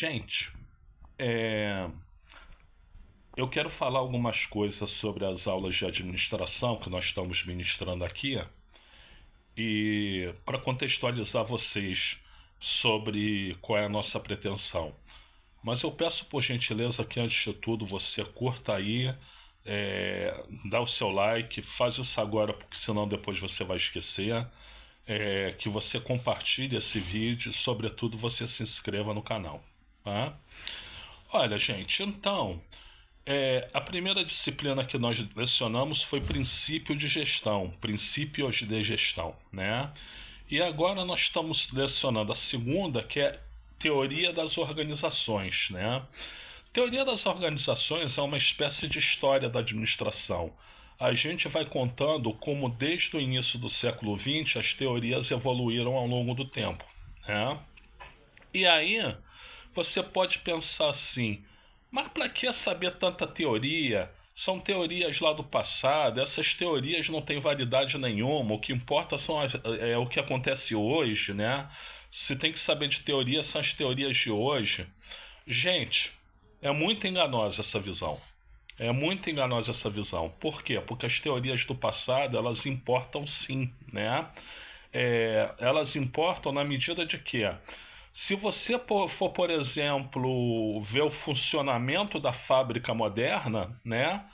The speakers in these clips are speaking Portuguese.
Gente, é, eu quero falar algumas coisas sobre as aulas de administração que nós estamos ministrando aqui e para contextualizar vocês sobre qual é a nossa pretensão. Mas eu peço por gentileza que antes de tudo você curta aí, dá o seu like, faz isso agora porque senão depois você vai esquecer. Que você compartilhe esse vídeo e sobretudo você se inscreva no canal, tá? Olha, gente, então, a primeira disciplina que nós lecionamos foi princípio de gestão, princípios de gestão, né? E agora nós estamos lecionando a segunda, que é teoria das organizações, né? Teoria das organizações é uma espécie de história da administração. A gente vai contando como desde o início do século XX as teorias evoluíram ao longo do tempo, né? E aí você pode pensar assim, mas para que saber tanta teoria? São teorias lá do passado, essas teorias não têm validade nenhuma, o que importa é o que acontece hoje, né? Se tem que saber de teoria, são as teorias de hoje. Gente, é muito enganosa essa visão. É muito enganosa essa visão. Por quê? Porque as teorias do passado, elas importam sim, né? Elas importam na medida de que se você for, por exemplo, ver o funcionamento da fábrica moderna, né?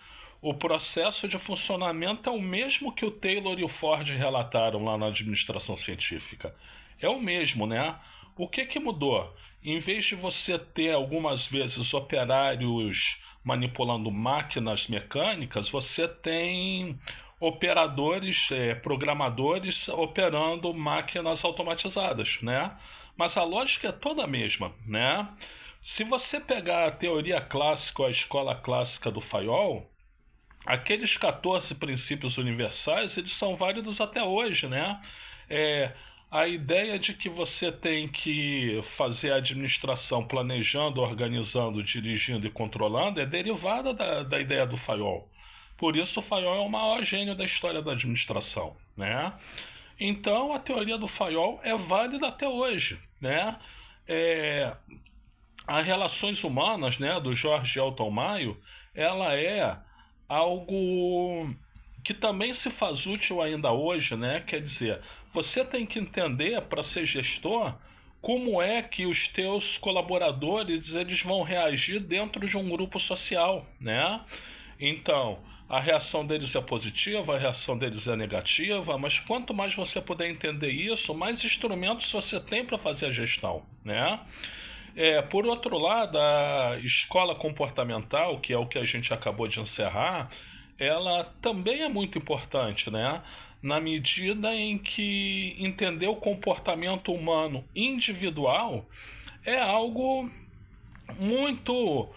O processo de funcionamento é o mesmo que o Taylor e o Ford relataram lá na administração científica. É o mesmo, né? O que mudou? Em vez de você ter algumas vezes operários manipulando máquinas mecânicas, você tem operadores, programadores operando máquinas automatizadas, né? Mas a lógica é toda a mesma, né? Se você pegar a teoria clássica, a escola clássica do Fayol, aqueles 14 princípios universais, eles são válidos até hoje, né? É, a ideia de que você tem que fazer a administração planejando, organizando, dirigindo e controlando é derivada da ideia do Fayol. Por isso o Fayol é o maior gênio da história da administração, né? Então a teoria do Fayol é válida até hoje, né? É, as relações humanas, né, do Jorge Elton Maio, ela é algo que também se faz útil ainda hoje, né? Quer dizer, você tem que entender para ser gestor como é que os teus colaboradores eles vão reagir dentro de um grupo social, né? Então, a reação deles é positiva, a reação deles é negativa, mas quanto mais você puder entender isso, mais instrumentos você tem para fazer a gestão, né? Por outro lado, a escola comportamental, que é o que a gente acabou de encerrar, ela também é muito importante, né? Na medida em que entender o comportamento humano individual é algo muito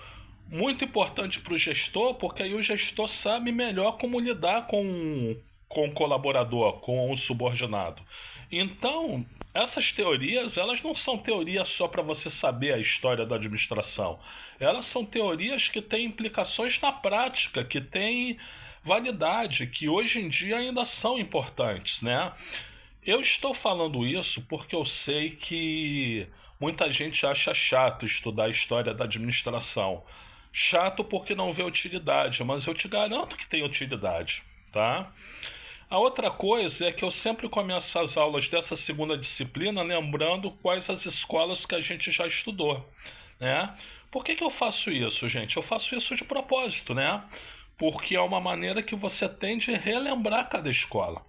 muito importante para o gestor, porque aí o gestor sabe melhor como lidar com o colaborador, com o subordinado. Então, essas teorias, elas não são teorias só para você saber a história da administração. Elas são teorias que têm implicações na prática, que têm validade, que hoje em dia ainda são importantes, né? Eu estou falando isso porque eu sei que muita gente acha chato estudar a história da administração. Chato porque não vê utilidade, mas eu te garanto que tem utilidade, tá? A outra coisa é que eu sempre começo as aulas dessa segunda disciplina lembrando quais as escolas que a gente já estudou, né? Por que eu faço isso, gente? Eu faço isso de propósito, né? Porque é uma maneira que você tem de relembrar cada escola.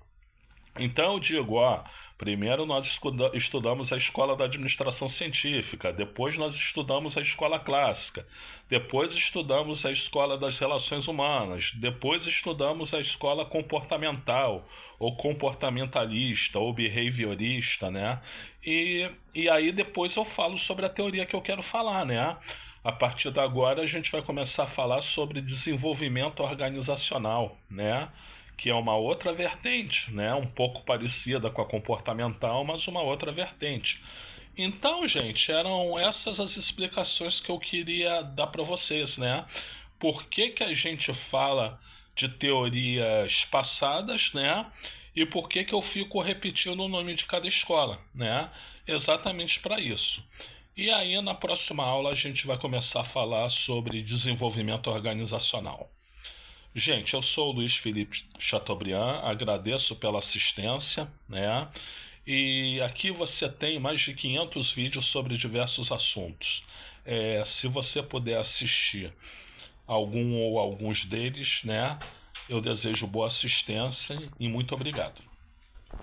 Então eu digo, ó, primeiro nós estudamos a escola da administração científica, depois nós estudamos a escola clássica, depois estudamos a escola das relações humanas, depois estudamos a escola comportamental, ou comportamentalista, ou behaviorista, né? E aí depois eu falo sobre a teoria que eu quero falar, né? A partir de agora a gente vai começar a falar sobre desenvolvimento organizacional, né? Que é uma outra vertente, né? Um pouco parecida com a comportamental, mas uma outra vertente. Então, gente, eram essas as explicações que eu queria dar para vocês, né? Por que a gente fala de teorias passadas, né? E por que eu fico repetindo o nome de cada escola, né? Exatamente para isso. E aí, na próxima aula, a gente vai começar a falar sobre desenvolvimento organizacional. Gente, eu sou o Luiz Felipe Chateaubriand, agradeço pela assistência, né? E aqui você tem mais de 500 vídeos sobre diversos assuntos. Se você puder assistir algum ou alguns deles, né? Eu desejo boa assistência e muito obrigado.